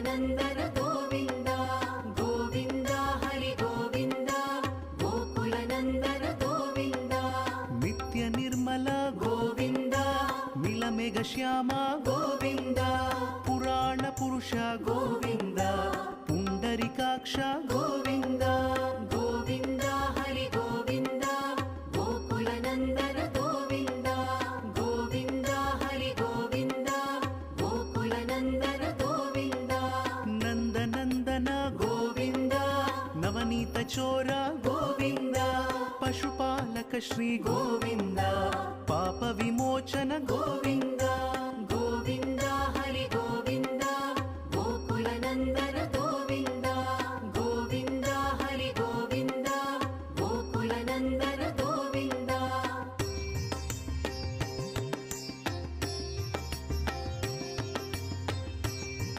गोकुलनन्दन गोविन्द गोविन्द हरि गोविन्द गोकुलनन्दन गोविन्द नित्य निर्मल गोविन्द नीलमेघ श्याम गोविन्द पुराण पुरुष गोविन्द पुण्डरीकाक्ष गोविन्द गोविन्द हरि गोविन्द गोकुलनन्दन गोविन्द गोविन्द हरि गोविन्द गोकुलनन्दन गोविन्द नन्दनन्दन गोविन्द नवनीत चोर गोविन्द पशुपालक श्री गोविन्द पाप विमोचन गोविन्द